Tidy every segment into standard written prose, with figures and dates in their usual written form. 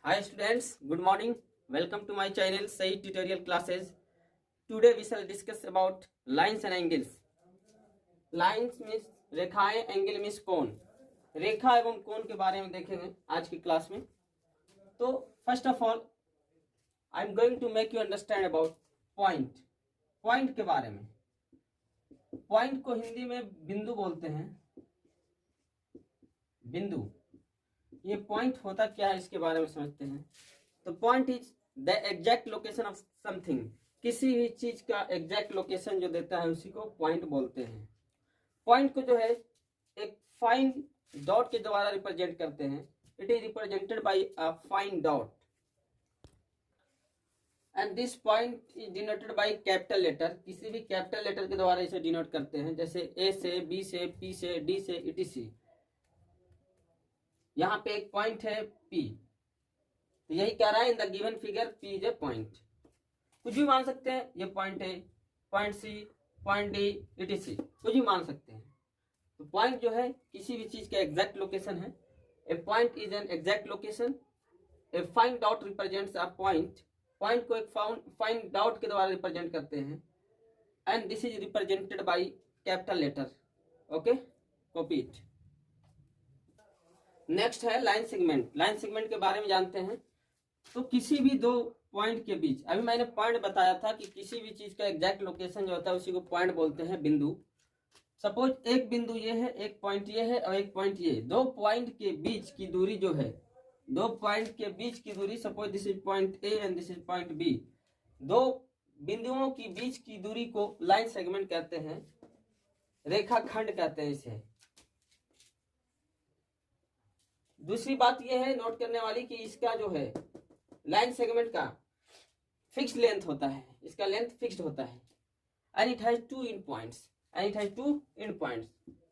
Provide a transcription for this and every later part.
Hi students, good morning. Welcome to my channel Sai Tutorial Classes. Today we shall discuss about lines and angles. Lines means रेखाएं, angle means कोण. रेखा एवं कोण के बारे में देखेंगे आज की क्लास में. तो first of all I am going to make you understand about point. Point के बारे में. पॉइंट को हिंदी में बिंदु बोलते हैं. बिंदु. ये पॉइंट होता क्या है इसके बारे में समझते हैं. तो point is the exact location of something. किसी भी चीज का एग्जैक्ट लोकेशन जो देता है उसी को पॉइंट बोलते हैं. पॉइंट को जो है एक फाइन डॉट के द्वारा रिप्रेजेंट करते हैं. It is represented by a fine dot and this point is denoted by capital letter. किसी भी कैपिटल लेटर के द्वारा इसे डिनोट करते हैं, जैसे ए से, बी से, पी से, डी से, etc. यहाँ पे एक पॉइंट है P. तो यही कह रहा है in the given figure P is a point. कुछ भी मान सकते हैं. ये पॉइंट है, point C, point D, etc. कुछ भी मान सकते हैं. तो पॉइंट जो है किसी भी चीज का एग्जैक्ट लोकेशन है. A point is an exact location. A fine dot represents a point. Point को एक फाइन डॉट के द्वारा रिप्रेजेंट करते हैं. And this is represented by capital letter. Okay, copy it. Next है लाइन सेगमेंट. लाइन सेगमेंट के बारे में जानते हैं. तो किसी भी दो पॉइंट के बीच, अभी मैंने पॉइंट बताया था कि किसी भी चीज का एग्जैक्ट लोकेशन जो होता है उसी को पॉइंट बोलते हैं, बिंदु. सपोज एक बिंदु ये है, एक पॉइंट ये है और एक पॉइंट ये. दो पॉइंट के बीच की दूरी जो है, दो पॉइंट के बीच की दूरी, suppose this is point A and this is point B. दो बिंदुओं की बीच की दूरी को लाइन सेगमेंट कहते हैं, रेखाखंड कहते हैं इसे. दूसरी बात यह है नोट करने वाली कि इसका जो है लाइन सेगमेंट का फिक्स्ड लेंथ होता है. इसका लेंथ फिक्स्ड होता है. And it has two end points. And it has two end points.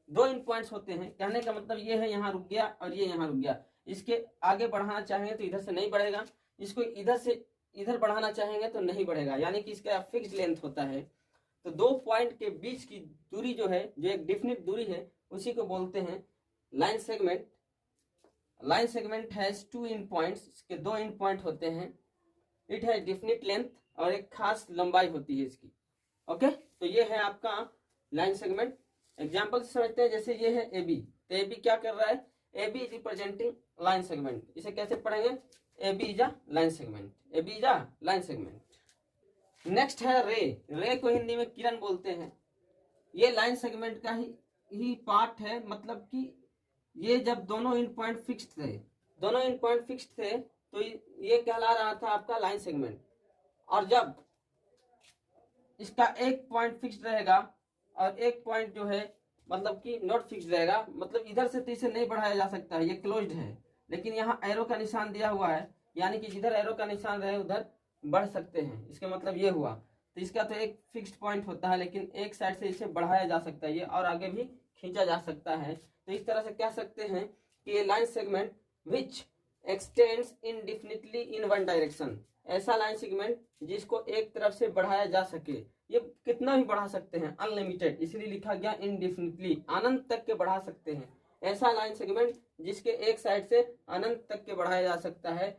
दो एंड पॉइंट्स होते हैं. कहने का मतलब ये है यहाँ रुक गया और ये यहाँ रुक गया. इसके आगे बढ़ाना चाहेंगे तो इधर से नहीं बढ़ेगा, इसको इधर से इधर बढ़ाना चाहेंगे तो नहीं बढ़ेगा. यानी कि इसका फिक्स्ड लेंथ होता है. तो दो पॉइंट के बीच की दूरी जो है, जो एक डेफिनिट दूरी है, उसी को बोलते हैं line segment. Line segment has two end points. इसके दो एंड पॉइंट होते हैं. इट हैज डेफिनिट लेंथ और एक खास लंबाई होती है इसकी. ओके, तो ये है आपका लाइन सेगमेंट. एग्जांपल से समझते हैं. जैसे ये है ए बी. तो ए बी क्या कर रहा है? A B is representing line segment. इसे कैसे पढ़ेंगे? A B is a line segment. A B is a line segment. Next है रे. रे को हिंदी में किरण बोलते हैं. ये लाइन सेगमेंट का ही पार्ट है. मतलब कि ये जब दोनों इन पॉइंट फिक्स्ड थे, दोनों इन पॉइंट फिक्स्ड थे तो ये कहला रहा था आपका लाइन सेगमेंट. और जब इसका एक पॉइंट फिक्स्ड रहेगा और एक पॉइंट जो है मतलब कि नॉट फिक्स्ड रहेगा, मतलब इधर से तो इसे नहीं बढ़ाया जा सकता है, ये क्लोज्ड है. लेकिन यहाँ एरो का निशान दिया हुआ है, यानी कि जिधर एरो का निशान रहे उधर बढ़ सकते हैं. इसका मतलब ये हुआ. तो इसका तो एक फिक्स्ड पॉइंट होता है, लेकिन एक साइड से इसे बढ़ाया जा सकता है, ये और आगे भी खींचा जा सकता है. तो इस तरह से कह सकते हैं कि ये line segment which extends indefinitely in one direction. ऐसा लाइन सेगमेंट जिसको एक तरफ से बढ़ाया जा सके. ये कितना भी बढ़ा सकते हैं, अनलिमिटेड, इसलिए लिखा गया इनडेफिनिटली, अनंत तक के बढ़ा सकते हैं. ऐसा लाइन सेगमेंट जिसके एक साइड से अनंत तक के बढ़ाया जा सकता है,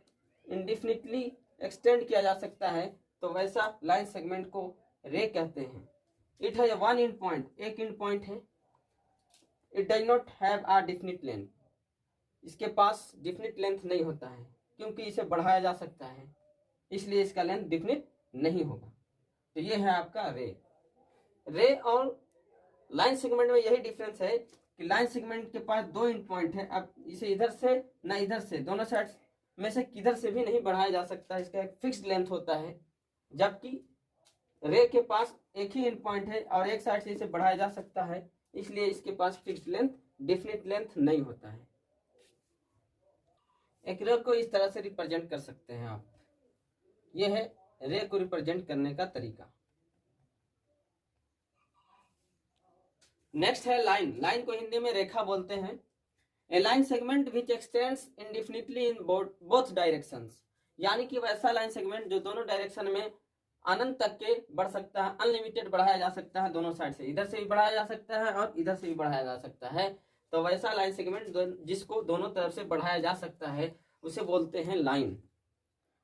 इनडेफिनिटली एक्सटेंड किया जा सकता है, तो वैसा लाइन सेगमेंट को रे कहते हैं. It has one and point. एक एंड पॉइंट है. It does not have a definite length. इसके पास डेफिनिट लेंथ नहीं होता है, क्योंकि इसे बढ़ाया जा सकता है, इसलिए इसका लेंथ डेफिनिट नहीं होगा. तो ये है आपका रे. रे और लाइन सेगमेंट में यही डिफरेंस है कि लाइन सेगमेंट के पास दो एंड पॉइंट है. अब इसे इधर से ना इधर से, दोनों साइड में से किधर से भी नहीं बढ़ाया जा सकता है. इसका एक फिक्स्ड लेंथ होता है. जबकि रे के पास एक ही एंड पॉइंट है और एक साइड से इसे बढ़ाया जा सकता है, इसलिए इसके पास फिक्स्ड लेंथ, डेफिनिट लेंथ नहीं होता है. एक रे को इस तरह से रिप्रेजेंट कर सकते हैं आप. यह है रे को रिप्रेजेंट करने का तरीका. नेक्स्ट है लाइन. लाइन को हिंदी में रेखा बोलते हैं. A line segment which extends indefinitely in both directions. यानी कि वैसा लाइन सेगमेंट जो दोनों डायरेक्शन में अनंत तक के बढ़ सकता है, अनलिमिटेड बढ़ाया जा सकता है. दोनों साइड से, इधर से भी बढ़ाया जा सकता है और इधर से भी बढ़ाया जा सकता है. तो वैसा लाइन सेगमेंट जिसको दोनों तरफ से बढ़ाया जा सकता है उसे बोलते हैं लाइन।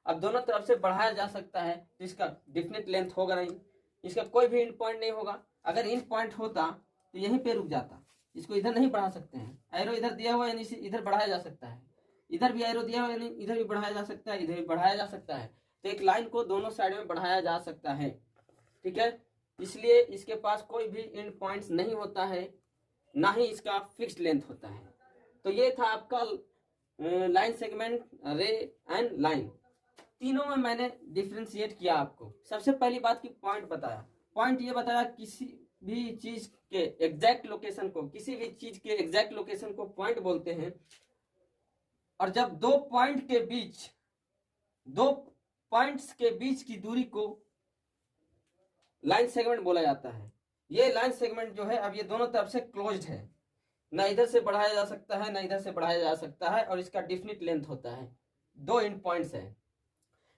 अब दोनों तरफ से बढ़ाया जा सकता है तो इसका डिफिनिट लेंथ होगा नहीं, इसका कोई भी इंड पॉइंट नहीं होगा। अगर इंड पॉइंट होता तो यहीं पे रुक जाता, इसको इधर नहीं बढ़ा सकते हैं। एरो इधर दिया हुआ है यानी इधर बढ़ाया जा सकता है, इधर भी एरो दिया हुआ है यानी इधर भी बढ़ाया जा सकता है, इधर भी बढ़ाया जा सकता है। तो एक लाइन को दोनों साइड में बढ़ाया जा सकता है, ठीक है। इसलिए इसके पास कोई भी इंड पॉइंट्स नहीं होता है, ना ही इसका फिक्स्ड लेंथ होता है। तो ये था आपका लाइन सेगमेंट, रे एंड लाइन। तीनों में मैंने डिफ्रेंशिएट किया आपको। सबसे पहली बात की पॉइंट बताया, पॉइंट ये बताया किसी भी चीज के एग्जैक्ट लोकेशन को, किसी भी चीज के एग्जैक्ट लोकेशन को पॉइंट बोलते हैं। और जब दो पॉइंट के बीच, दो पॉइंट्स के बीच की दूरी को लाइन सेगमेंट बोला जाता है। ये लाइन सेगमेंट जो है अब ये दोनों तरफ से क्लोज्ड है, ना इधर से बढ़ाया जा सकता है ना इधर से बढ़ाया जा सकता है, और इसका डिफिनिट लेंथ होता है, दो एंड पॉइंट्स है।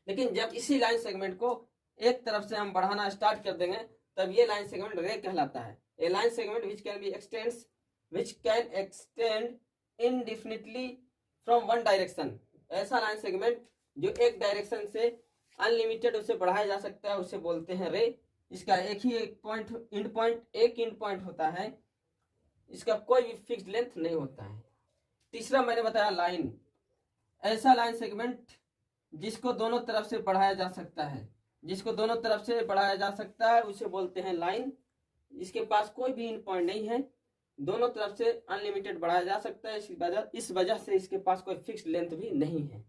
लेकिन जब इसी लाइन सेगमेंट को एक तरफ से हम बढ़ाना स्टार्ट कर देंगे तब ये लाइन सेगमेंट रे कहलाता है। A line segment which can extend indefinitely from one direction. ऐसा लाइन सेगमेंट जो एक डायरेक्शन से अनलिमिटेड उसे बढ़ाया जा सकता है उसे बोलते हैं रे। इसका एक ही एक पॉइंट इंड पॉइंट होता है, इसका कोई भी फिक्स्ड लेंथ नहीं होता है। तीसरा मैंने बताया लाइन, ऐसा लाइन सेगमेंट जिसको दोनों तरफ से बढ़ाया जा सकता है, जिसको दोनों तरफ से बढ़ाया जा सकता है उसे बोलते हैं लाइन। इसके पास कोई भी इंड पॉइंट नहीं है, दोनों तरफ से अनलिमिटेड बढ़ाया जा सकता है, इस वजह से इसके पास कोई फिक्स्ड लेंथ भी नहीं है।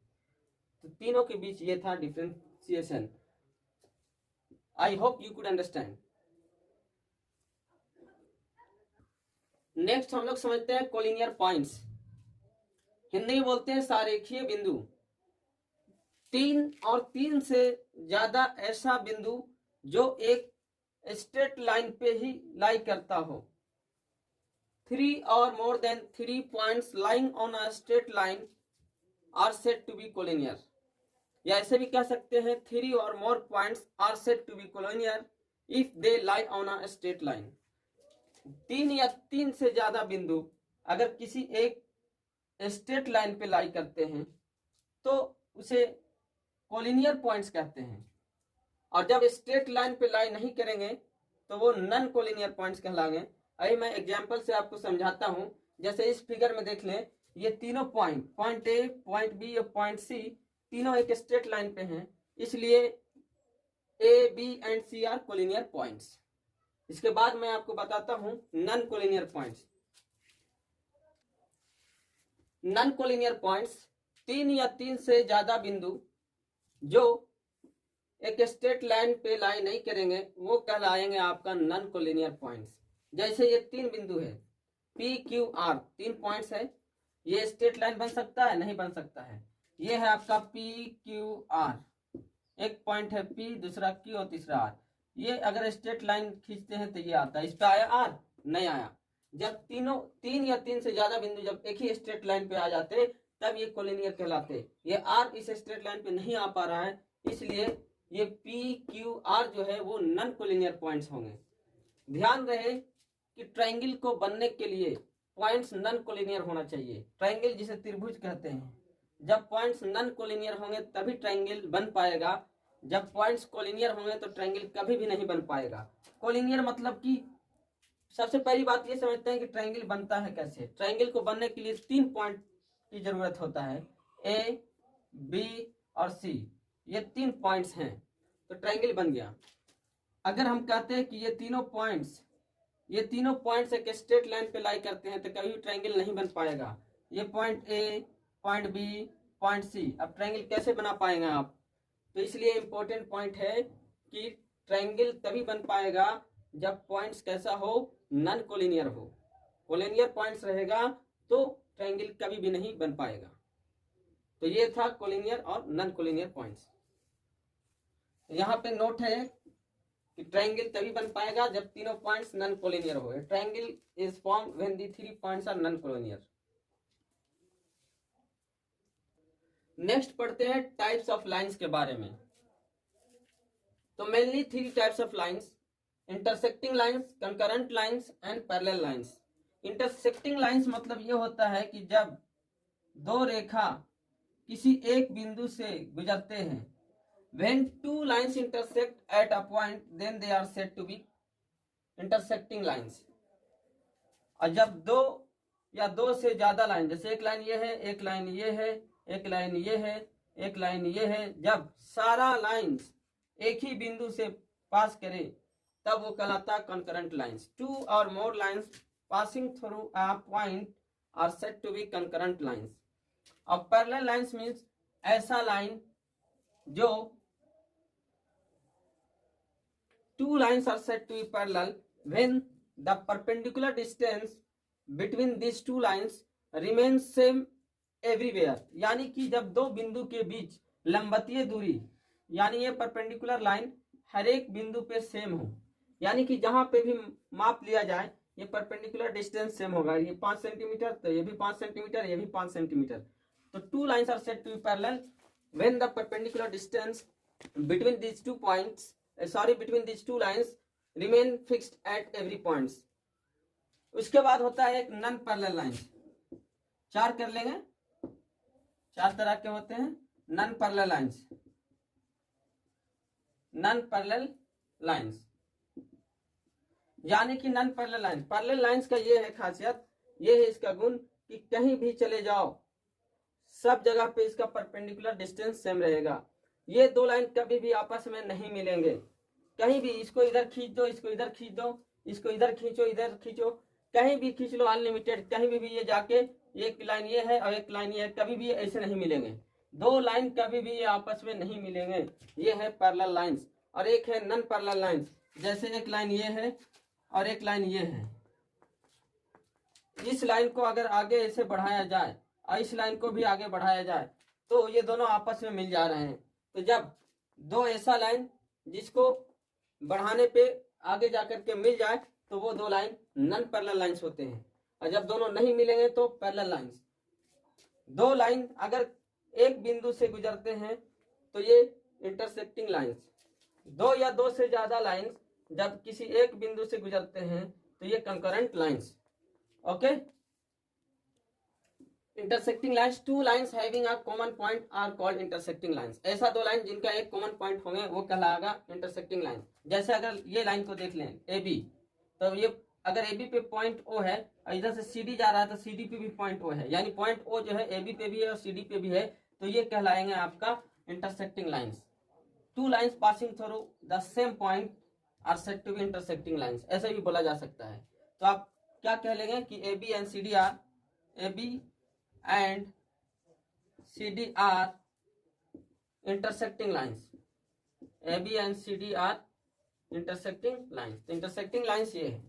तो तीनों के बीच ये था differentiation. I hope you could understand. Next हम लोग समझते हैं कोलिनियर पॉइंट्स। हिंदी में बोलते हैं सारेखीय बिंदु। तीन और तीन से ज्यादा ऐसा बिंदु जो एक स्ट्रेट लाइन पे ही लाई करता हो। 3 or more than 3 points lying on a straight line are said to be collinear। या ऐसे भी कह सकते हैं 3 or more points are said to be collinear if they lie on a straight line। तीन या तीन से ज्यादा बिंदु अगर किसी एक स्ट्रेट लाइन पे लाई करते हैं तो उसे कोलिनियर पॉइंट्स कहते हैं। और जब स्ट्रेट लाइन पे लाई नहीं करेंगे तो वो नॉन कोलिनियर पॉइंट्स कहलाएंगे। अभी मैं एग्जांपल से आपको समझाता हूं। जैसे इस फिगर में देख लें, ये तीनों पॉइंट ए, पॉइंट बी और पॉइंट सी तीनों एक स्ट्रेट लाइन पे हैं, इसलिए A, B and C are collinear points. इसके बाद मैं आपको बताता हूं non collinear points. Non collinear points, तीन या तीन से ज्यादा बिंदु जो एक स्ट्रेट लाइन पे लाई नहीं करेंगे वो कहलाएंगे आपका नॉन कोलिनियर पॉइंट्स। जैसे ये तीन बिंदु है पी क्यू आर, तीन पॉइंट्स है, ये स्ट्रेट लाइन बन सकता है? नहीं बन सकता है। ये है आपका पी क्यू आर, एक पॉइंट है पी, दूसरा क्यू और तीसरा आर। ये अगर स्ट्रेट लाइन खींचते हैं तो ये आता है, इस पे आया आर? नहीं आया। जब तीन या तीन से ज्यादा बिंदु जब एक ही स्ट्रेट लाइन पे आ जाते तब ये कोलिनियर कहलाते। ये आर इस स्ट्रेट लाइन पे नहीं आ पा रहा है, इसलिए ये पी क्यू आर जो है वो नॉन कोलिनियर पॉइंट्स होंगे। ध्यान रहे कि ट्रायंगल को बनने के लिए पॉइंट्स नॉन कोलिनियर होना चाहिए। ट्रायंगल जिसे त्रिभुज कहते हैं, जब पॉइंट्स नॉन कोलिनियर होंगे तभी ट्रायंगल बन पाएगा। जब पॉइंट्स कोलिनियर होंगे तो ट्रायंगल कभी भी नहीं बन पाएगा। कोलिनियर मतलब कि सबसे पहली बात ये समझते हैं कि ट्रायंगल बनता है कैसे। ट्रायंगल को बनने के लिए 3 पॉइंट की जरूरत होता है, ए, बी और सी। ये 3 पॉइंट्स हैं तो ट्रायंगल बन गया। अगर हम कहते हैं कि ये तीनों पॉइंट्स एक स्ट्रेट लाइन पे लाई करते हैं तो कभी ट्रायंगल नहीं बन पाएगा। ये point A, point B, point C, अब ट्रायंगल कैसे बना पाएंगे आप? तो इसलिए इंपॉर्टेंट पॉइंट है कि ट्रायंगल तभी बन पाएगा जब पॉइंट्स कैसा हो, नॉन कोलिनियर हो। कोलिनियर पॉइंट्स रहेगा तो ट्रायंगल कभी भी नहीं बन पाएगा। तो ये था कोलिनियर और नॉन कोलिनियर पॉइंट्स। यहाँ पे नोट है कि ट्रायंगल तभी बन पाएगा जब तीनों पॉइंट्स नॉन कोलिनियर हो। Triangle is form when the 3 points are non collinear. Next पढ़ते हैं टाइप्स ऑफ लाइंस के बारे में। तो mainly 3 types of lines, intersecting lines, concurrent lines and parallel lines. Intersecting lines मतलब ये होता है कि जब दो रेखा किसी एक बिंदु से गुजरते हैं, when two lines intersect at a point then they are said to be intersecting lines। और जब दो या दो से ज्यादा लाइन, जैसे एक लाइन ये है, एक लाइन ये है, एक लाइन ये है, एक लाइन ये है, जब सारा लाइंस एक ही बिंदु से पास करे तब वो कहलाता है concurrent lines. Two or more lines passing through a point are said to be concurrent lines. और पैरेलल लाइंस मीन्स ऐसा लाइन जो two lines are said to be parallel when the perpendicular distance between these two lines remains same everywhere। यानी कि जब दो बिंदु के बीच लंबवतीय दूरी, यानी ये परपेंडिकुलर लाइन हर एक बिंदु पे सेम हो, यानी कि जहां पे भी माप लिया जाए ये परपेंडिकुलर डिस्टेंस सेम होगा। ये 5 सेंटीमीटर तो ये भी 5 सेंटीमीटर, ये भी 5 सेंटीमीटर। तो two lines are said to be parallel when the perpendicular distance between these two points between these two lines remain fixed at every points। उसके बाद होता है एक नॉन पैरेलल लाइंस। चार कर लेंगे, चार तरह के होते हैं non parallel lines. Non parallel lines यानी कि non parallel line, parallel lines का ये है खासियत, ये है इसका गुण कि कहीं भी चले जाओ सब जगह पे इसका परपेंडिकुलर डिस्टेंस सेम रहेगा। ये दो लाइन कभी भी आपस में नहीं मिलेंगे, कहीं भी इसको इधर खींच दो, इसको इधर खींच दो, इसको इधर खींचो, इधर खींचो, कहीं भी खींच लो अनलिमिटेड, कहीं भी ये जाके एक लाइन ये है और एक लाइन ये है, कभी भी ऐसे नहीं मिलेंगे। दो लाइन कभी भी ये आपस में नहीं मिलेंगे। ये है पैरेलल लाइंस। और एक है नॉन पैरेलल लाइंस, जैसे एक लाइन ये है और एक लाइन ये है। इस लाइन को अगर आगे ऐसे बढ़ाया जाए और इस लाइन को भी आगे बढ़ाया जाए तो ये दोनों आपस में मिल जा रहे हैं। तो जब दो ऐसा लाइन जिसको बढ़ाने पे आगे जाकर के मिल जाए तो वो दो लाइन नॉन पैरेलल लाइंस होते हैं। और जब दोनों नहीं मिलेंगे तो पैरेलल लाइंस। दो लाइन अगर एक बिंदु से गुजरते हैं तो ये इंटरसेक्टिंग लाइंस। दो या दो से ज्यादा लाइंस जब किसी एक बिंदु से गुजरते हैं तो ये concurrent lines. Okay, intersecting lines, two lines having a common point are called intersecting lines. ऐसा दो लाइन जिनका एक कॉमन पॉइंट होंगे वो कहलाएगा इंटरसेक्टिंग लाइन। जैसे अगर ये लाइन को देख लें ए बी, तो ये अगर ए बी पे पॉइंट ओ है और इधर से सी डी जा रहा है तो सी डी पे भी पॉइंट ओ है, यानी पॉइंट ओ जो है ए बी पे भी है और सी डी पे भी है, तो ये कहलाएंगे आपका intersecting lines. Two lines passing through the same point are said to be intersecting lines, ऐसे भी बोला जा सकता है। तो आप क्या कह लेंगे कि A B and C D are, A B and CD are intersecting lines। AB and CD are intersecting lines। तो intersecting lines ये है।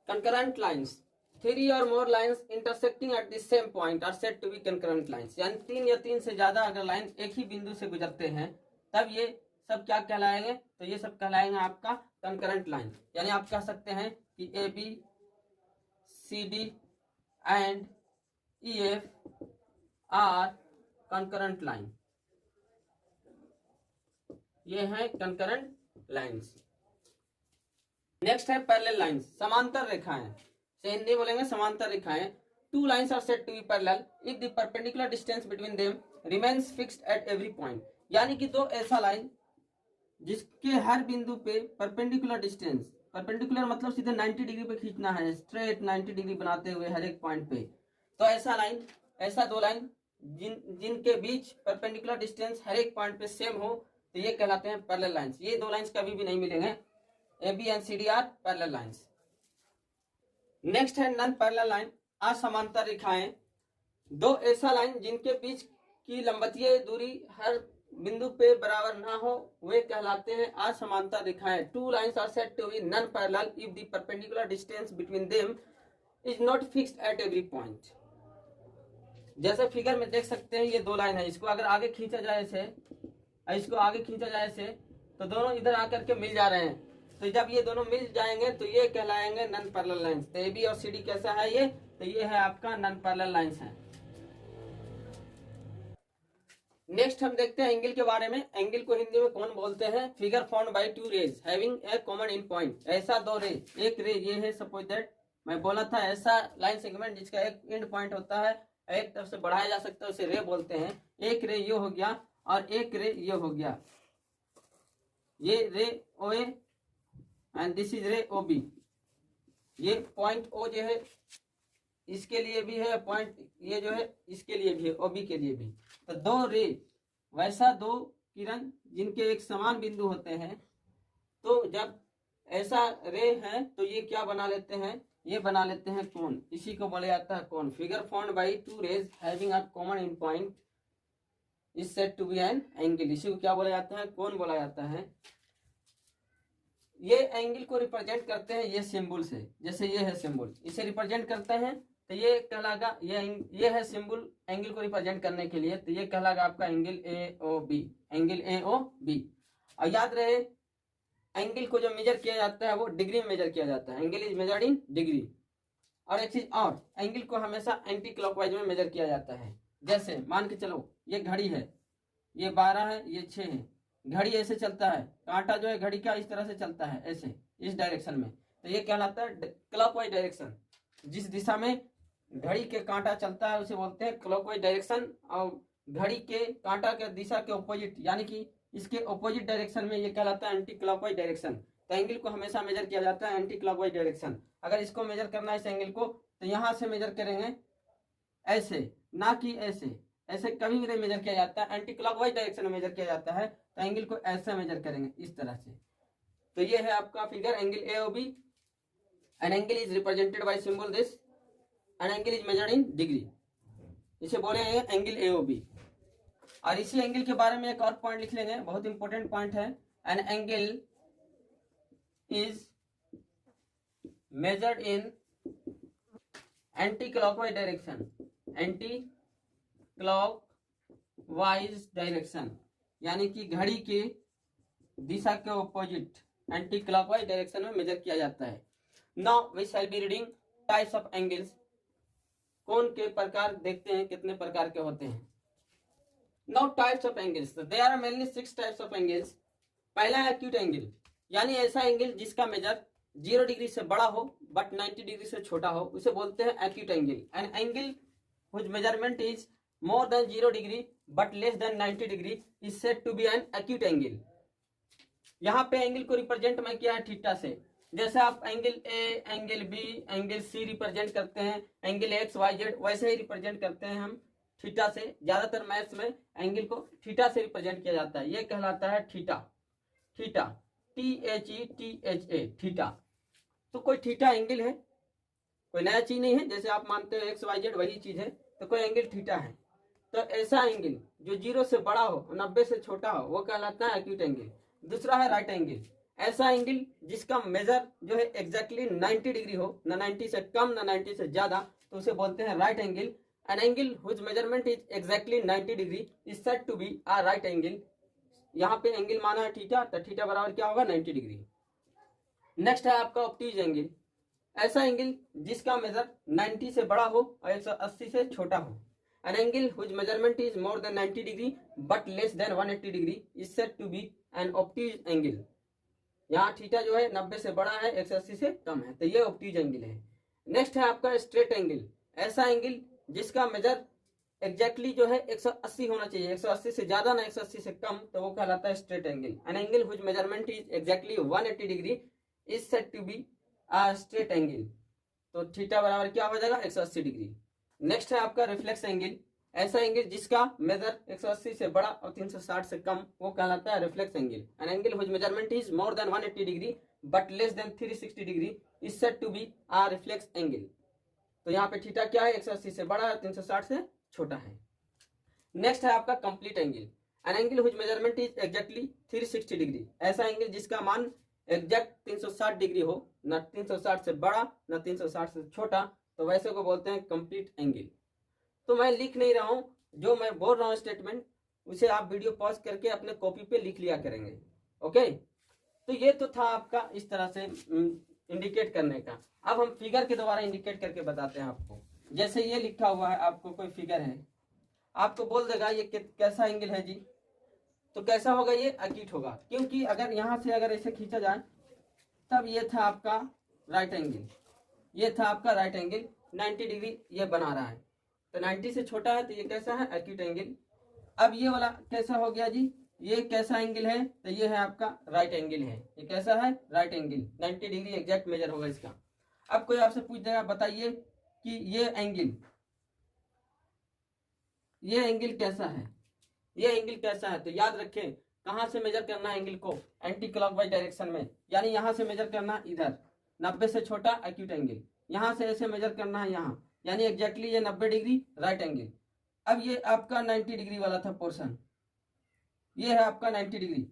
concurrent lines, three or more lines intersecting at the same point are said to be concurrent lines। यानी तीन या तीन से ज्यादा अगर लाइन एक ही बिंदु से गुजरते हैं तब ये सब क्या कहलाएंगे, तो ये सब कहलाएंगे आपका concurrent line। यानी आप कह सकते हैं कि AB, CD and EF are concurrent line। ये है concurrent lines। नेक्स्ट है पैरेलल लाइंस, समांतर रेखाएं। से हिंदी बोलेंगे समांतर रेखाएं। Two lines are said to be parallel if the perpendicular distance between them remains fixed at every point. यानी कि दो ऐसा लाइन जिसके हर बिंदु पे परपेंडिकुलर डिस्टेंस, परपेंडिकुलर मतलब सीधे 90 डिग्री पे खींचना है, स्ट्रेट 90 डिग्री बनाते हुए हर एक पॉइंट पे। तो ऐसा लाइन, ऐसा दो लाइन जिनके बीच परपेंडिकुलर डिस्टेंस हर एक पॉइंट पे सेम हो तो ये कहलाते हैं पैरेलल लाइंस। ये दो लाइंस कभी भी नहीं मिलेंगे। A B and C D are parallel lines. Next है नॉन पैरेलल लाइन, असमांतर रेखाएं। दो ऐसा लाइन जिनके बीच की लंबवतीय दूरी हर बिंदु पे बराबर ना हो वे कहलाते हैं असमांतर रेखाएं। Two lines are said to be non parallel if the perpendicular distance between them is not fixed at every point. जैसे फिगर में देख सकते हैं ये दो लाइन है, इसको अगर आगे खींचा जाए ऐसे, इसको आगे खींचा जाए ऐसे, तो दोनों इधर आकर के मिल जा रहे हैं। तो जब ये दोनों मिल जाएंगे तो ये कहलाएंगे नॉन पैरेलल लाइंस। तो ए बी और सी डी कैसा है ये, तो ये है आपका नॉन पैरेलल लाइंस है। नेक्स्ट हम देखते हैं एंगल के बारे में। एंगल को हिंदी में कौन बोलते हैं? Figure formed by two rays having a common end point. ऐसा दो रे, एक रे ये है, सपोज दैट मैं बोला था ऐसा लाइन सेगमेंट जिसका एक एंड पॉइंट होता है एक तरफ से बढ़ाया जा सकता है, उसे रे बोलते हैं। एक रे ये हो गया और एक रे ये हो गया, ये रे ओ ए एंड दिस इज रे ओ बी। ये पॉइंट ओ जो है इसके लिए भी है, पॉइंट ये जो है इसके लिए भी है, ओ बी के लिए भी। तो दो रे, वैसा दो किरण जिनके एक समान बिंदु होते हैं, तो जब ऐसा रे है तो ये क्या बना लेते हैं, ये बना लेते हैं कोण। इसी को बोला जाता है कोण। Figure found by two rays having a common end point is said to be an angle. इसी को क्या बोला जाता है, कोण बोला जाता है। ये एंगल को रिप्रेजेंट करते हैं ये सिंबल से, जैसे ये है सिंबल, इसे रिप्रेजेंट करते हैं तो ये कहलागा, ये है सिंबल एंगल को रिप्रेजेंट करने के लिए, तो ये कहलागा आपका angle A O B, angle A O B. और याद रहे एंगल को जो मेजर किया जाता है वो डिग्री में मेजर किया जाता है, angle is measured in degree. और एक चीज और, एंगल को हमेशा एंटी क्लॉकवाइज में मेजर किया जाता है। जैसे मान के चलो ये घड़ी है, ये 12 है, ये 6 है, घड़ी ऐसे चलता है, कांटा जो है घड़ी का इस तरह से चलता है, ऐसे इस डायरेक्शन में, तो ये कहलाता है क्लॉकवाइज डायरेक्शन। जिस दिशा में घड़ी के कांटा चलता है उसे बोलते हैं क्लॉकवाइज डायरेक्शन। और घड़ी के कांटा के दिशा के ऑपोजिट, यानी कि इसके ऑपोजिट डायरेक्शन में ये कहलाता है एंटी क्लॉकवाइज डायरेक्शन। तो एंगल को हमेशा मेजर किया जाता है एंटी क्लॉकवाइज डायरेक्शन। अगर इसको मेजर करना है इस एंगल को, तो यहां से मेजर करेंगे ऐसे, ना कि ऐसे, ऐसे कभी भी नहीं मेजर किया जाता है, एंटी क्लॉकवाइज डायरेक्शन में मेजर किया जाता है। तो एंगल को ऐसे मेजर करेंगे, इस तरह से। तो ये है आपका figure angle A O B. An angle is represented by symbol this, an angle is measured in degree, इसे बोले एंगल ए ओ बी। और इसी एंगल के बारे में एक और पॉइंट लिख लेंगे, बहुत इंपॉर्टेंट पॉइंट है। An angle is measured in anti clockwise direction, anti clockwise direction, यानी कि घड़ी के दिशा के ऑपोजिट एंटी क्लॉकवाइज डायरेक्शन में मेजर किया जाता है। Now we shall be reading types of angles. कोण के प्रकार देखते हैं कितने प्रकार के होते हैं। Now types of angles, there are mainly 6 types of angles. पहला है एक्यूट एंगल, यानी ऐसा एंगल जिसका मेजर 0 डिग्री से बड़ा हो बट 90 डिग्री से छोटा हो, उसे बोलते हैं acute angle. An angle which measurement is more than 0 degree but less than 90 degree is said to be an acute angle। यहाँ पे एंगल को रिप्रेजेंट मैं किया है थीटा से। जैसे आप angle A, angle B, angle C represent करते हैं, एंगल एक्स वाई जेड, वैसे ही रिप्रेजेंट करते हैं हम थीटा से। ज्यादातर मैथ्स में एंगल को थीटा से रिप्रेजेंट किया जाता है, ये कहलाता है थीटा। Theta THETA, theta. तो कोई थीटा एंगल है, कोई नया चीज नहीं है। जैसे आप मानते हो एक्स वाई जेड वही चीज है, तो कोई एंगल थीटा है। तो ऐसा एंगल जो 0 से बड़ा हो, 90 से छोटा हो, वो कहलाता है एक्यूट एंगल। दूसरा है राइट एंगल, ऐसा एंगल जिसका मेजर जो है एग्जैक्टली 90 डिग्री हो, ना 90 से कम ना 90 से ज्यादा, तो उसे बोलते हैं right angle. An angle which measurement is exactly 90 degree is said to be a right angle. यहाँ पे एंगल माना है थीटा, तो थीटा बराबर क्या होगा, 90 डिग्री। नेक्स्ट है आपका ऑब्ट्यूज एंगल, ऐसा एंगल जिसका मेजर 90 से बड़ा हो और 180 से छोटा हो। An angle whose measurement is more than 90 degree but less than 180 degree is said to be an obtuse angle। यहाँ थीटा जो है 90 से बड़ा है, 180 से कम है, तो ये ऑब्ट्यूज एंगल है। नेक्स्ट है आपका स्ट्रेट एंगल, ऐसा एंगल जिसका मेजर एग्जैक्टली जो है 180 होना चाहिए, 180 से ज्यादा ना 180 से कम, तो वो कहलाता है straight angle. An angle which measurement is exactly 180 degree is said to be a straight angle. तो थीटा बराबर क्या हो जाएगा, 180 डिग्री। नेक्स्ट है आपका रिफ्लेक्स एंगल, ऐसा एंगल जिसका मेजर 180 से बड़ा और 360 से कम, वो कहलाता है reflex angle. An angle which measurement is more than 180 degree but less than 360 degree is said to be a reflex angle. तो यहाँ पे थीटा क्या है, 180 से बड़ा है, 360 से छोटा है। नेक्स्ट है आपका complete angle, an angle which measurement is exactly 360 degree, ऐसा एंगल जिसका मान एग्जैक्ट 360 डिग्री हो, ना 360 से बड़ा ना 360 से छोटा, तो वैसे को बोलते हैं कंप्लीट एंगल। तो मैं लिख नहीं रहा हूं, जो मैं बोल रहा हूं स्टेटमेंट, उसे आप वीडियो पॉज करके अपने कॉपी पे लिख लिया करेंगे। ओके, तो ये तो था आपका इस तरह से इंडिकेट करने का। अब हम फिगर के द्वारा इंडिकेट करके बताते हैं आपको। जैसे ये लिखा हुआ है, आपको कोई फिगर है, आपको बोल देगा ये कैसा एंगल है जी, तो कैसा होगा, ये एक्यूट होगा। क्योंकि अगर यहाँ से अगर ऐसे खींचा जाए, तब ये था आपका राइट एंगल, ये था आपका राइट एंगल, 90 डिग्री ये बना रहा है, तो 90 से छोटा है तो ये कैसा है, एक्यूट एंगल। अब ये वाला कैसा हो गया जी, ये कैसा एंगल है, तो ये है आपका राइट एंगल है। ये कैसा है, right angle, 90 degree exact measure होगा इसका। अब कोई आपसे पूछ देगा बताइए कि ये एंगल कैसा है, ये एंगल कैसा है, तो याद रखें कहां से मेजर करना है एंगल को, एंटी क्लॉकवाइज डायरेक्शन में, यानी यहां से मेजर करना इधर, 90 से छोटा एक्यूट एंगल, यहां से ऐसे मेजर करना है यहाँ, यानी एग्जैक्टली ये 90 डिग्री राइट एंगल। अब ये आपका 90 डिग्री वाला था पोर्शन, ये है आपका 90 डिग्री,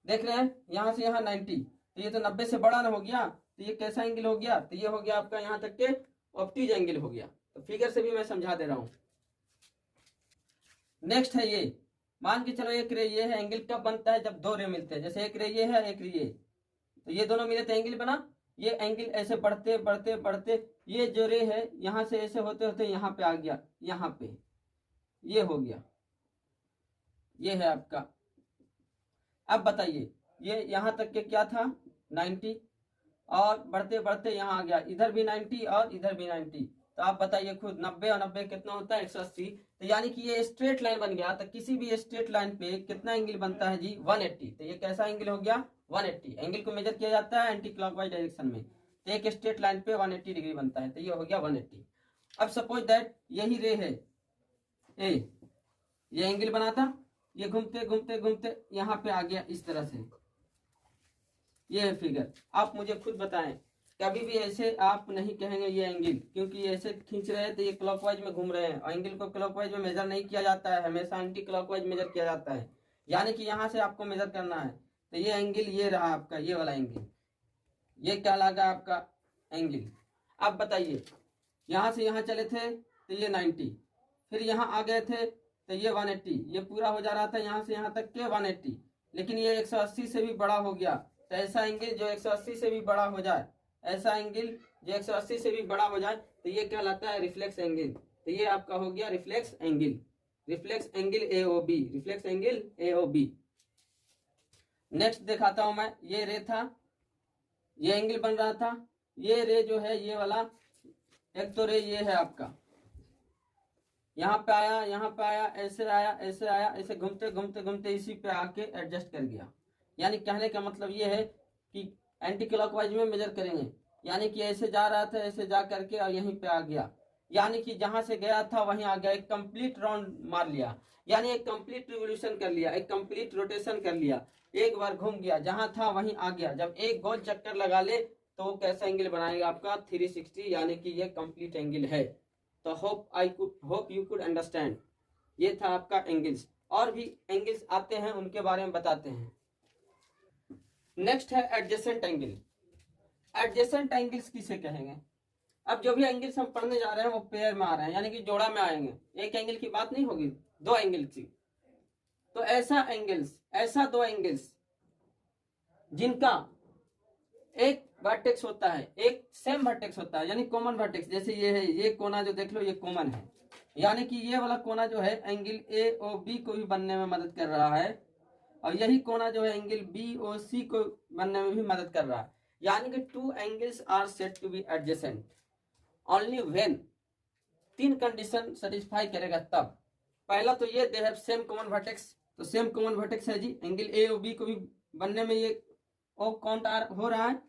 देख रहे हैं यहां से यहाँ 90, तो ये तो 90 से बड़ा ना हो गया, तो ये कैसा एंगल हो गया, तो ये हो गया आपका यहाँ तक के ऑप्टिज एंगल हो गया। तो फिगर से भी मैं समझा दे रहा हूं। नेक्स्ट है ये, मान के चलो एक रे ये है, एंगल कब बनता है, जब दो रे मिलते हैं, जैसे एक रे ये है एक रे ये, तो ये दोनों मिले तो एंगल बना। ये एंगल ऐसे बढ़ते बढ़ते बढ़ते, ये जो रे है यहां से ऐसे होते होते यहाँ पे आ गया, यहाँ पे ये हो गया, ये है आपका। अब बताइए ये यहाँ तक के क्या था 90, और बढ़ते बढ़ते यहाँ आ गया, इधर भी 90 और इधर भी 90, तो आप बताइए खुद 90 और 90 कितना होता है 180। तो यानी कि ये स्ट्रेट लाइन बन गया, तो किसी भी स्ट्रेट लाइन पे कितना एंगल बनता है जी 180। तो ये कैसा एंगल हो गया 180। एंगल को मेजर किया जाता है एंटी क्लॉकवाइज डायरेक्शन में, तो एक स्ट्रेट लाइन पे 180 डिग्री बनता है, तो ये हो गया 180। अब सपोज दैट यही रे है ए, ये एंगल बना था, ये घूमते घूमते घूमते यहाँ पे आ गया इस तरह से, ये है फिगर। आप मुझे खुद बताएं, कभी भी ऐसे आप नहीं कहेंगे ये एंगल, क्योंकि ऐसे खींच रहे हैं तो ये क्लॉकवाइज में घूम रहे हैं, और एंगल को क्लॉकवाइज में मेजर नहीं किया जाता है, हमेशा एंटी क्लॉकवाइज मेजर किया जाता है, यानी कि यहाँ से आपको मेजर करना है। तो ये एंगल ये रहा आपका, ये वाला एंगल, ये क्या लगा आपका एंगल। अब बताइए यहाँ से यहाँ चले थे तो ये 90, फिर यहाँ आ गए थे तो ये 180, ये पूरा हो जा रहा था यहाँ से यहाँ तक के 180, लेकिन ये 180 से भी बड़ा हो गया। तो ऐसा एंगल जो 180 से भी बड़ा हो जाए, ऐसा एंगल जो 180 से भी बड़ा हो जाए, तो ये कहलाता है रिफ्लेक्स एंगल। तो ये आपका हो गया reflex angle, reflex angle AOB, reflex angle AOB। Next दिखाता हूं मैं, ये रे था, ये एंगल बन रहा था, ये रे जो है ये वाला, एक तो रे ये है आपका, यहाँ पे आया यहाँ पे आया, ऐसे आया ऐसे आया, ऐसे घूमते घूमते घूमते इसी पे आके एडजस्ट कर गया। यानी कहने का मतलब ये है कि एंटी क्लॉकवाइज में मेजर करेंगे, यानी कि ऐसे जा रहा था ऐसे जा करके और यहीं पे आ गया, यानी कि जहां से गया था वहीं आ गया, एक कंप्लीट राउंड मार लिया, यानी एक कंप्लीट रिवोल्यूशन कर लिया, एक कंप्लीट रोटेशन कर लिया, एक बार घूम गया, जहां था वहीं आ गया। जब एक गोल चक्कर लगा ले तो वो कैसा एंगल बनाएगा आपका 360, यानी कि ये कंप्लीट एंगल है। तो होप यू कुड अंडरस्टैंड। ये था आपका एंगल्स, और भी एंगल्स आते हैं उनके बारे में बताते हैं। नेक्स्ट है एडजेसेंट एंगल। एडजेसेंट एंगल्स किसे कहेंगे, अब जो भी एंगल्स हम पढ़ने जा रहे हैं वो पेयर में आ रहे हैं, यानी कि जोड़ा में आएंगे, एक एंगल की बात नहीं होगी, दो एंगल की। तो ऐसा दो एंगल्स जिनका एक वर्टेक्स होता है, एक सेम वर्टेक्स होता है, यानी कॉमन वर्टेक्स, जैसे ये है, ये कोना जो देख लो ये कॉमन है, यानी कि ये वाला कोना जो है एंगल AOB को भी बनने में मदद कर रहा है, और यही कोना जो है एंगल BOC को बनने में भी मदद कर रहा है। यानी कि two angles are said to be adjacent only when, तीन कंडीशन सेटिस्फाई करेगा तब। पहला तो ये they have same common vertex, तो सेम कॉमन वर्टेक्स है जी, एंगल AOB को भी बनने में ये काउंट हो रहा है,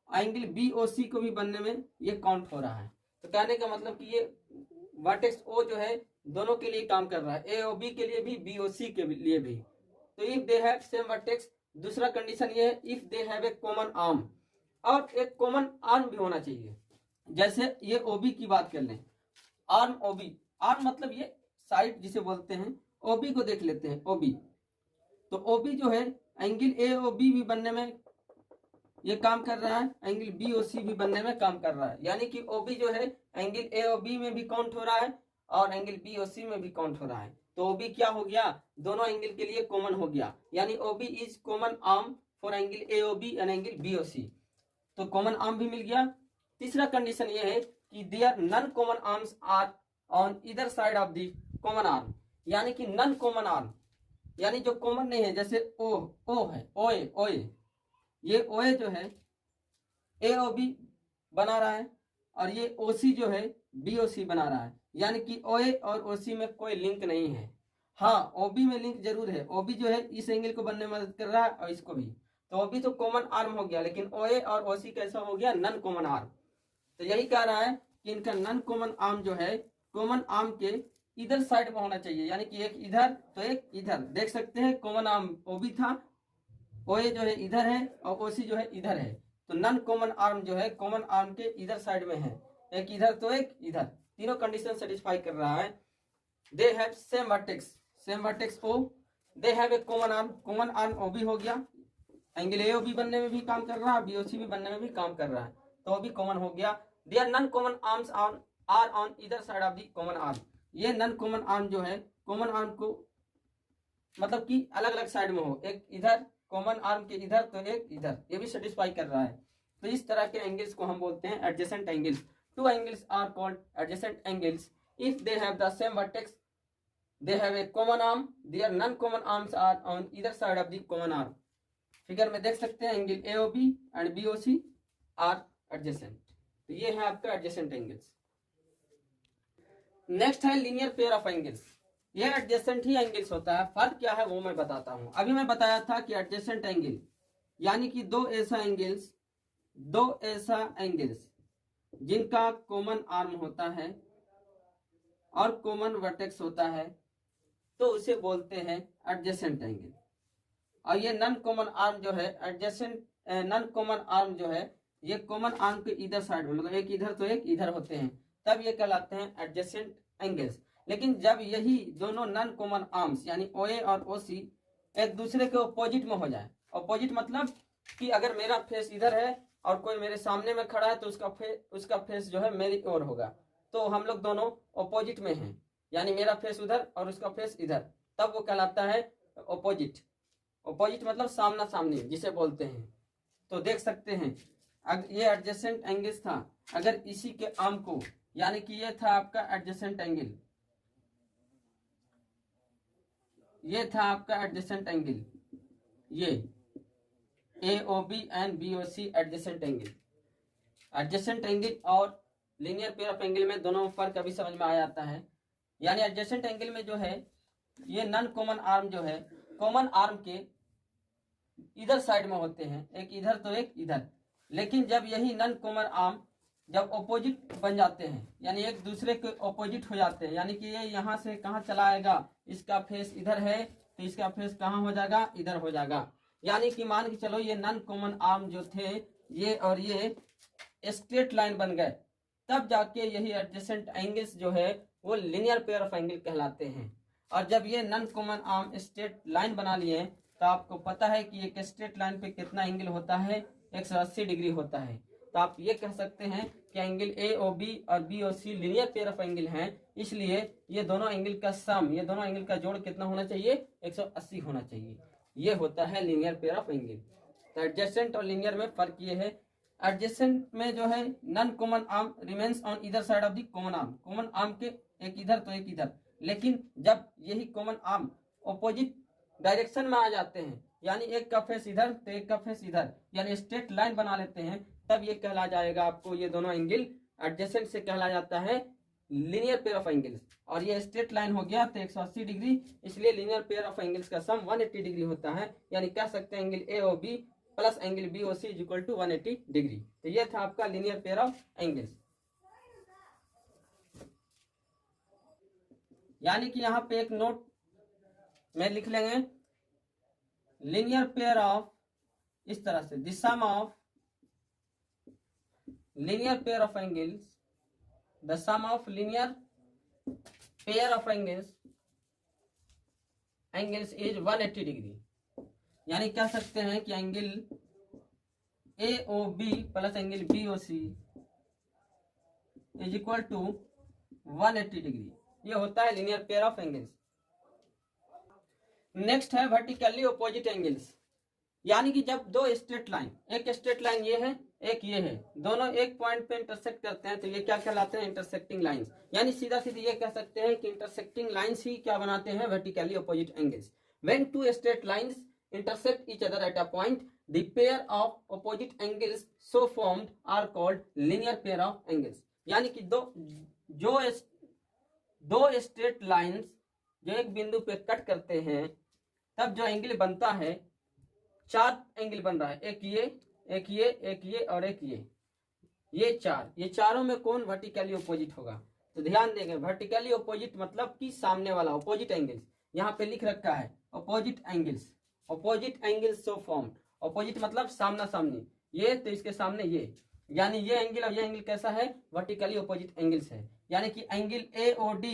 एंगल BOC को भी बनने में ये काउंट हो रहा है। तो कहने का मतलब कि ये वर्टेक्स O जो है दोनों के लिए काम कर रहा है, AOB के लिए भी BOC के लिए भी। तो if they have same vertex, दूसरा कंडीशन ये है if they have a common arm, और एक कॉमन आर्म भी होना चाहिए। जैसे ये OB की बात कर लें, आर्म OB, आर्म मतलब ये साइड जिसे बोलते हैं, OB को देख लेते हैं OB। तो OB जो है एंगल AOB भी बनने में ये काम कर रहा है, एंगल BOC भी बनने में काम कर रहा है, यानी कि OB जो है एंगल AOB में भी काउंट हो रहा है और एंगल BOC में भी काउंट हो रहा है। तो OB क्या हो गया, दोनों एंगल के लिए कॉमन हो गया, यानी OB is common arm for angle AOB and angle BOC, तो कॉमन आर्म भी मिल गया। तीसरा कंडीशन ये है कि there non common arms are on either side of the common arm, यानी कि नॉन कॉमन आर्म यानी जो कॉमन नहीं है, जैसे O है, OA, ये OA जो है AOB बना रहा है, और ये OC जो है BOC बना रहा है, यानी कि OA और OC में कोई लिंक नहीं है। हाँ, OB में लिंक जरूर है। OB जो है इस एंगल को बनने में मदद कर रहा है और इसको भी, तो OB तो कॉमन आर्म हो गया, लेकिन OA और OC कैसा हो गया, नन कॉमन आर्म। तो यही कह रहा है कि इनका नन कॉमन आर्म जो है कॉमन आर्म के इधर साइड में होना चाहिए, यानी कि एक इधर तो एक इधर। देख सकते हैं कॉमन आर्म OB था, OA जो है इधर है और OC जो है इधर है, तो नन कॉमन आर्म जो है कॉमन आर्म के इधर साइड में है, एक इधर तो एक इधर, तीनों कंडीशन सेटिस्फाई कर रहा है। दे have same vertex O, they have a common arm OB हो गया, एंगल AOB बनने में भी काम कर रहा है, BOC भी बनने में भी काम कर रहा है, तो भी कॉमन हो गया। There non common arms are on इधर side of the common arm, ये नन कॉमन आर्म जो है कॉमन आर्म को मतलब कि अलग अलग साइड में हो, एक इधर कॉमन आर्म के इधर तो एक इधर, ये भी सेटिस्फाई कर रहा है। तो इस तरह के एंगल्स को हम बोलते हैं adjacent angles. Two angles are called adjacent angles if they have the same vertex, they have a common arm, there non common arms are on either side of the common arm. Figure में देख सकते हैं angle AOB and BOC are adjacent, तो ये है आपका adjacent angles. Next है linear pair of angles, ये एडजेसेंट ही एंगल्स होता है। फर्क क्या है वो मैं बताता हूं। अभी मैं बताया था कि एडजेसेंट एंगल यानी कि दो ऐसा एंगल्स जिनका कॉमन आर्म होता है और कॉमन वर्टेक्स होता है, तो उसे बोलते हैं एडजेसेंट एंगल। और ये नन कॉमन आर्म जो है एडजेसेंट, नन कॉमन आर्म जो है ये कॉमन आर्म के इधर साइड में, मतलब एक इधर तो एक इधर होते हैं, तब ये कहलाते हैं एडजेसेंट एंगल्स। लेकिन जब यही दोनों नन कॉमन आर्म्स यानी OA और OC एक दूसरे के ऑपोजिट में हो जाए, ऑपोजिट मतलब कि अगर मेरा फेस इधर है और कोई मेरे सामने में खड़ा है तो उसका फेस जो है मेरी ओर होगा, तो हम लोग दोनों ऑपोजिट में हैं, यानी मेरा फेस उधर और उसका फेस इधर, तब वो कहलाता है ऑपोजिट। ऑपोजिट मतलब सामना सामनी जिसे बोलते हैं। तो देख सकते हैं ये एडजेसेंट एंगल्स था, अगर इसी के आर्म को, यानी कि ये था आपका एडजेसेंट एंगल, ये था आपका एडजेसेंट एंगल, ये AOB and BOC adjacent angle. Adjacent angle और लीनियर पेयर ऑफ एंगल में दोनों फर्क अभी समझ में आ जाता है। यानी एडजेसेंट एंगल में जो है ये नन कॉमन आर्म जो है कॉमन आर्म के इधर साइड में होते हैं, एक इधर तो एक इधर। लेकिन जब यही नन कॉमन आर्म जब ऑपोजिट बन जाते हैं, यानी एक दूसरे के ऑपोजिट हो जाते हैं, यानी कि ये यहाँ से कहाँ चला आएगा, इसका फेस इधर है तो इसका फेस कहाँ हो जाएगा, इधर हो जाएगा। यानी कि मान के चलो ये नन कॉमन आर्म जो थे ये और ये स्ट्रेट लाइन बन गए, तब जाके यही एडजेसेंट एंगल्स जो है वो लीनियर पेयर ऑफ एंगल कहलाते हैं। और जब ये non common arm straight line बना लिए तो आपको पता है कि एक स्ट्रेट लाइन पे कितना एंगल होता है, 180 डिग्री होता है। तो आप ये कह सकते हैं कि एंगल AOB और BOC linear pair of angle हैं, इसलिए ये दोनों एंगल का सम, ये दोनों एंगल का जोड़ कितना होना चाहिए, 180 होना चाहिए। ये होता है लीनियर पेयर ऑफ एंगल। तो एडजेसेंट और लीनियर में फर्क ये है, एडजेसेंट में जो है non common arm remains on either side of the common arm, common arm के एक इधर तो एक इधर। लेकिन जब यही कॉमन आर्म ऑपोजिट डायरेक्शन में आ जाते हैं, यानी एक का फेस इधर तो एक का फेस इधर, यानी स्ट्रेट लाइन बना लेते हैं, तब ये कहला जाएगा आपको ये दोनों एंगल एडजेसेंट से कहला जाता है लीनियर पेयर ऑफ एंगल्स। और ये स्ट्रेट लाइन हो गया तो 180 डिग्री, इसलिए लीनियर पेयर ऑफ एंगल्स का सम 180 डिग्री होता है। यानी कह सकते हैं angle AOB plus angle BOC is equal to 180 degree. तो ये था आपका लीनियर पेयर ऑफ एंगल्स। यानी कि यहाँ पे एक नोट में लिख लेंगे, लीनियर पेयर ऑफ, इस तरह से the sum of linear pair of angles, the sum of linear pair of angles is 180 degree. यानी कह सकते हैं कि angle AOB plus angle BOC is equal to 180 degree. ये होता है linear pair of angles. Next है वर्टिकली ऑपोजिट एंगल्स। यानी कि जब दो स्ट्रेट लाइन, एक स्ट्रेट लाइन ये है एक ये है, दोनों एक पॉइंट पे इंटरसेक्ट करते हैं, तो ये क्या कहलाते हैं, इंटरसेक्टिंग लाइंस। यानी सीधा सीधी ये कह सकते हैं कि इंटरसेक्टिंग लाइंस ही क्या बनाते हैं, vertically opposite angles. When two straight lines intersect each other at a point, the pair of opposite angles so formed are called linear pair of angles। यानी कि जो दो स्ट्रेट लाइंस जो एक बिंदु पे कट करते हैं तब जो एंगल बनता है, 4 एंगल बन रहा है, एक ये, एक ये, एक ये और एक ये चार, ये चारों में कौन वर्टिकली अपोजिट होगा? तो ध्यान देंगे, वर्टिकली अपोजिट मतलब कि सामने वाला, अपोजिट एंगल्स। यहाँ पे लिख रखा है opposite angles, opposite angles so formed. Opposite मतलब सामना सामनी, ये तो इसके सामने ये, यानी ये एंगल और ये एंगल कैसा है? वर्टिकली अपोजिट एंगल्स है। यानी कि एंगल AOD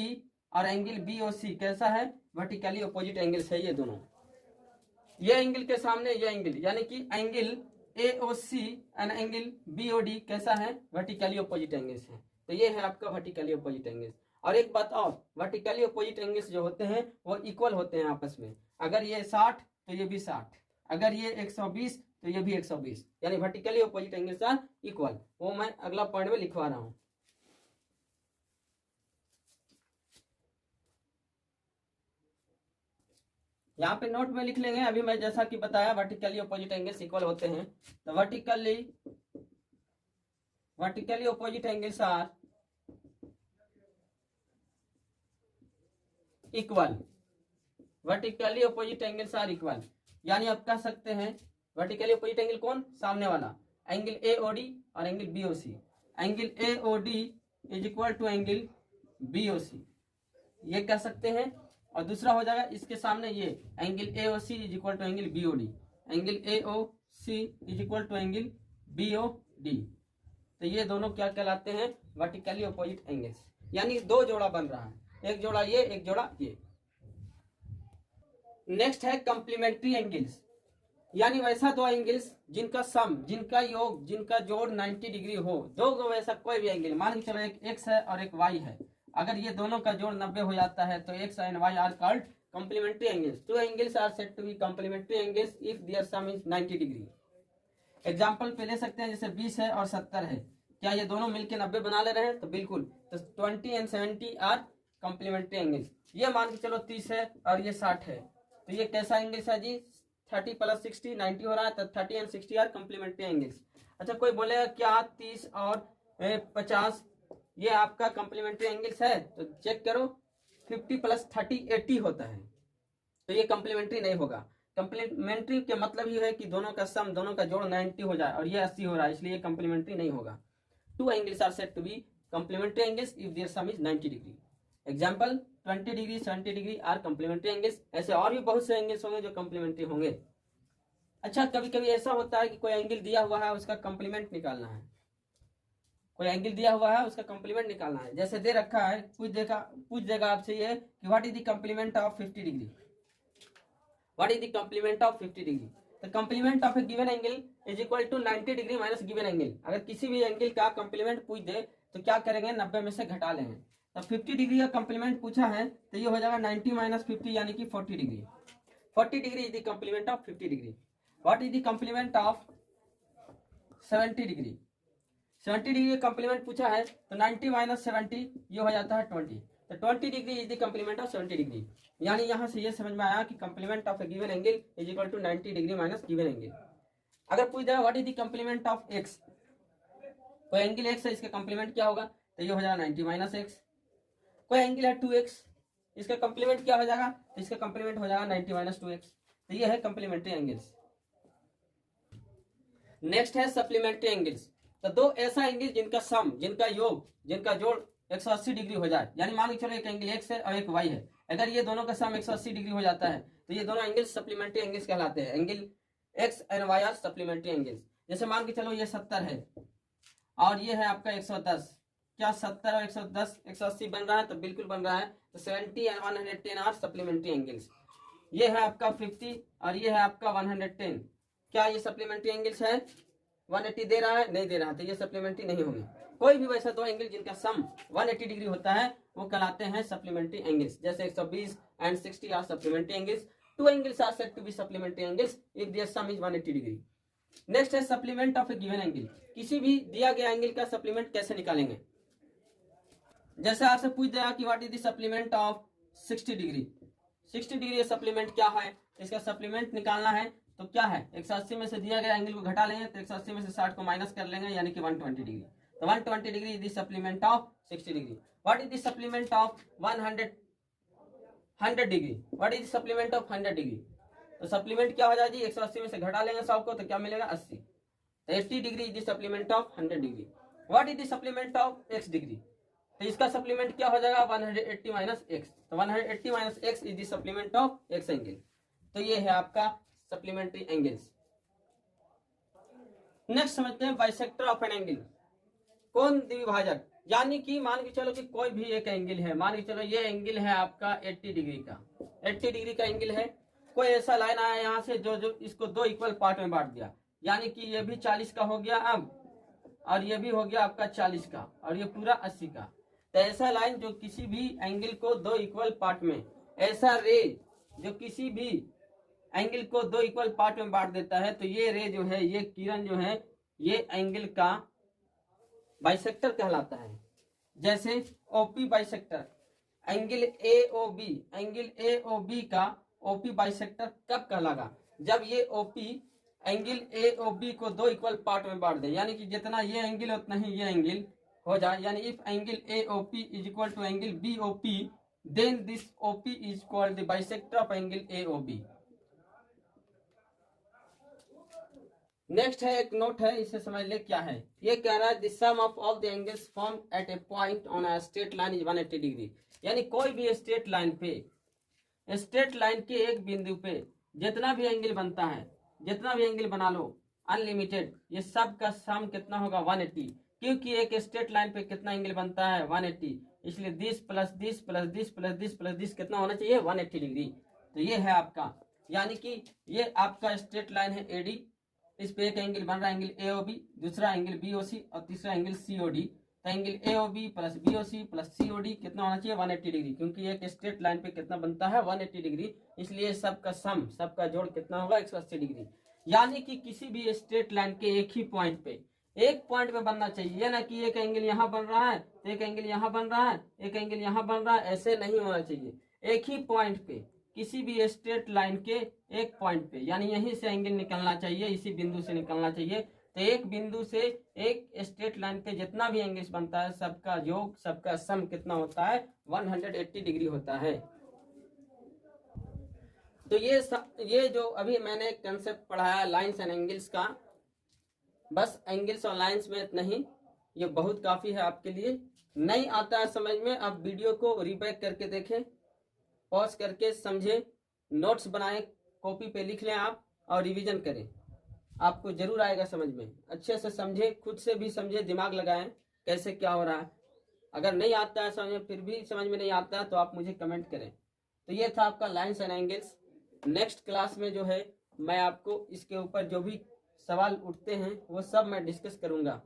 और एंगल BOC कैसा है? वर्टिकली अपोजिट एंगल्स है ये दोनों। ये एंगल के सामने ये एंगल, यानी कि angle AOC and angle BOD कैसा है? वर्टिकली अपोजिट एंगल्स है। तो ये है आपका वर्टिकली अपोजिट एंगल्स। और एक बात और, वर्टिकली अपोजिट एंगल्स जो होते हैं वो इक्वल होते हैं आपस में। अगर ये 60 तो ये भी 60, अगर ये 120 तो ये भी 120, यानी vertically opposite angles are equal. वो मैं अगला पॉइंट में लिखवा रहा हूं। यहाँ पे नोट में लिख लेंगे। अभी मैं जैसा कि बताया वर्टिकली अपोजिट एंगल्स इक्वल होते हैं, तो vertically opposite angles are equal, vertically opposite angles are equal. यानी आप कह सकते हैं वर्टिकली अपोजिट एंगल कौन? सामने वाला, एंगल AOD और angle BOC। Angle AOD is equal to angle BOC, ये कह सकते हैं। और दूसरा हो जाएगा इसके सामने ये angle AOC is equal to angle BOD, angle AOC is equal to angle BOD। तो ये दोनों क्या कहलाते हैं? Vertically opposite angles. यानी दो जोड़ा बन रहा है, एक जोड़ा ये, एक जोड़ा ये। नेक्स्ट है कंप्लीमेंट्री एंगल्स, यानी वैसा दो एंगल्स जिनका सम, जिनका योग, जिनका जोड़ 90 डिग्री हो। दो वैसा कोई भी एंगल, मान के चलो एक x है और एक y है, अगर ये दोनों का जोड़ 90 हो जाता है तो x and y are called complementary angles. Two angles are said to be complementary angles if their sum is 90 degree. Example पे ले सकते हैं, जैसे 20 है और 70 है, क्या ये दोनों मिलकर 90 बना ले रहे हैं? तो बिल्कुल। तो 20 एंड 70 आर कंप्लीमेंट्री एंगल्स। ये मान के चलो 30 है और ये 60 है, तो ये कैसा एंगल्स है जी? 30 + 60 90 हो रहा है, तो 30 एंड 60 आर कंप्लीमेंट्री एंगल्स। अच्छा, कोई बोलेगा क्या 30 और 50 ये आपका कंप्लीमेंट्री एंगल्स है? तो चेक करो, 50 + 30 80 होता है, तो ये कंप्लीमेंट्री नहीं होगा। कंप्लीमेंट्री के मतलब ये है कि दोनों का सम, दोनों का जोड़ 90 हो जाए, और ये 80 हो रहा है, इसलिए कंप्लीमेंट्री नहीं होगा। Two angles are said to be complementary angles if their sum is 90 degree. Example 20 degree 70 degree are complementary angles. ऐसे और भी बहुत से एंगल्स होंगे जो कंप्लीमेंट्री होंगे। अच्छा, कभी कभी ऐसा होता है कि कोई एंगल दिया हुआ है, उसका कंप्लीमेंट निकालना है। कोई एंगल दिया हुआ है, उसका कंप्लीमेंट निकालना है। जैसे दे रखा है, पूछ देगा आपसे ये कि what is the complement of 50 degree, what is the complement of 50 degree. तो complement of a given angle is equal to 90 degree minus given angle. अगर किसी भी एंगल का कंप्लीमेंट पूछ दे तो क्या करेंगे? 90 में से घटा लेंगे। तो 50 डिग्री का कंप्लीमेंट पूछा है तो ये हो जाएगा 90 - 50 यानी कि 40 degree. 40 degree is the complement of 50 degree. What is the complement of 70 degree? 70 degree का कंप्लीमेंट पूछा है तो 90 - 70 ये हो जाता है 20। तो 20 degree is the complement of 70 degree. यानी यहां से ये समझ में आया कि complement of a given angle is equal to 90 degree minus given angle. अगर पूछ देगा what is the complement of x, कोई एंगल x है, इसका कंप्लीमेंट क्या होगा? तो ये हो जाएगा 90 - x। कोई एंगल है 2x, इसका कंप्लीमेंट क्या हो जाएगा? तो इसका कंप्लीमेंट हो जाएगा 90 - 2x। तो ये है कंप्लीमेंट्री एंगल्स। नेक्स्ट है सप्लीमेंट्री एंगल्स। तो दो ऐसा एंगल जिनका सम, जिनका योग, जिनका जोड़ 180 डिग्री हो जाए। यानी मान के चलो एक एंगल x है और एक y है, अगर ये दोनों का सम 180 डिग्री हो जाता है तो ये दोनों एंगल्स सप्लीमेंट्री एंगल्स कहलाते हैं। Angle x and y are supplementary angles. जैसे मान के चलो ये 70 है और ये है आपका 110, क्या 70 और 110 180 बन रहा है? तो बिल्कुल बन रहा है। तो 70 एंड 110 आर सप्लीमेंट्री एंगल्स। ये है आपका 50 और ये है आपका 110, क्या ये सप्लीमेंट्री एंगल्स है? 180 दे रहा है? नहीं दे रहा, तो ये सप्लीमेंट्री नहीं होंगे। कोई भी वैसा दो एंगल जिनका सम 180 डिग्री होता है वो कहलाते हैं सप्लीमेंट्री एंगल्स। जैसे 120 and 60 are supplementary angles. Two angles are said to be supplementary angles if their sum is 180 degree. Next है supplement of a given angle. किसी भी दिया गया एंगल का सप्लीमेंट कैसे निकालेंगे? जैसे आपसे पूछ दिया कि what is the supplement of 60 degree. 60 degree supplement क्या है? इसका सप्लीमेंट निकालना है तो क्या है? 180 में से दिया गया एंगल को घटा लेंगे, तो 180 में से 60 को माइनस कर लेंगे, यानी कि 120 डिग्री। तो 120 degree is the supplement of 60 degree. What is the supplement of 100 degree? What is supplement of 100 degree? तो सप्लीमेंट क्या हो जाएगा जी, 180 में से घटा लेंगे 100 को, तो क्या मिलेगा 80. तो 80 degree is the supplement of 100 degree. What is the supplement of x degree? तो इसका सप्लीमेंट क्या हो जाएगा 180 माइनस एक्स. तो 180 minus x is the supplement of x angle. तो ये है आपका सप्लीमेंट्री एंगल्स. नेक्स्ट समझते हैं बाइसेक्टर ऑफ एन एंगल. कोण द्विभाजक, यानी कि मान के चलो कि कोई भी एक एंगल है, मान के चलो ये एंगल है आपका 80 डिग्री का, 80 डिग्री का एंगल है. कोई ऐसा लाइन आया यहाँ से जो इसको दो इक्वल पार्ट में बांट दिया, यानी कि ये भी 40 का हो गया अब, और ये भी हो गया आपका 40 का, और ये पूरा 80 का. तो ऐसा लाइन जो किसी भी एंगल को दो इक्वल पार्ट में, ऐसा रे जो किसी भी एंगल को दो इक्वल पार्ट में बांट देता है, तो ये रे जो है, ये किरण जो है, ये एंगल का बाइसेक्टर कहलाता है. जैसे OP bisector, angle AOB, angle AOB का ओपी बाइसेक्टर कब कहलागा? जब ये ओपी एंगल एओबी को दो इक्वल पार्ट में बांट दे, यानी कि जितना ये एंगल उतना ही ये एंगल हो जाए. यानी if angle AOP is equal to angle BOP, then this OP is called the bisector of angle AOB. Next है एक नोट है, इसे समझ ले क्या है. ये कह रहा है the sum of all the angles form at a point on a straight line is 180 degree. यानी कोई भी स्ट्रेट लाइन पे, स्ट्रेट लाइन के एक बिंदु पे जितना भी एंगल बनता है, जितना भी एंगल बना लो अनलिमिटेड, ये सब का सम कितना होगा 180. क्योंकि एक स्ट्रेट लाइन पे कितना एंगल बनता है 180, इसलिए this plus this plus this plus this plus this कितना होना चाहिए 180 डिग्री. तो ये है आपका, यानी कि ये आपका स्ट्रेट लाइन है एडी, इस पे एक एंगल बन रहा है एंगल एओबी, दूसरा एंगल बीओसी और तीसरा एंगल सीओडी. तो angle AOB plus BOC plus COD कितना होना चाहिए 180 डिग्री, क्योंकि एक स्ट्रेट लाइन पे कितना बनता है 180 डिग्री, इसलिए सबका सम, सबका जोड़ कितना होगा 180 डिग्री. यानी कि किसी भी स्ट्रेट लाइन के एक ही पॉइंट पे, एक पॉइंट पे बनना चाहिए, ना कि एक एंगल यहाँ बन रहा है, एक एंगल यहाँ बन रहा है, एक एंगल यहाँ बन रहा है, ऐसे नहीं होना चाहिए. एक ही पॉइंट पे, किसी भी स्ट्रेट लाइन के एक पॉइंट पे, यानी यहीं से एंगल निकलना चाहिए, इसी बिंदु से निकलना चाहिए. तो एक बिंदु से एक स्ट्रेट लाइन पे जितना भी एंगल बनता है, सबका योग, सबका सम कितना होता है 180 डिग्री होता है. तो ये जो अभी मैंने कंसेप्ट पढ़ाया लाइंस एंड एंगल्स का, बस एंगल्स और लाइंस में इतना ही, ये बहुत काफी है आपके लिए. नहीं आता है समझ में, आप वीडियो को रीबैक करके देखें, पॉज करके समझे, नोट्स बनाएं, कॉपी पे लिख लें आप और रिवीजन करें, आपको जरूर आएगा समझ में. अच्छे से समझे, खुद से भी समझे, दिमाग लगाएं कैसे क्या हो रहा है. अगर नहीं आता है समझ में, फिर भी समझ में नहीं आता है, तो आप मुझे कमेंट करें. तो ये था आपका lines and angles. Next class में जो है मैं आपको इसके ऊपर जो भी सवाल उठते हैं वो सब मैं डिस्कस करूंगा.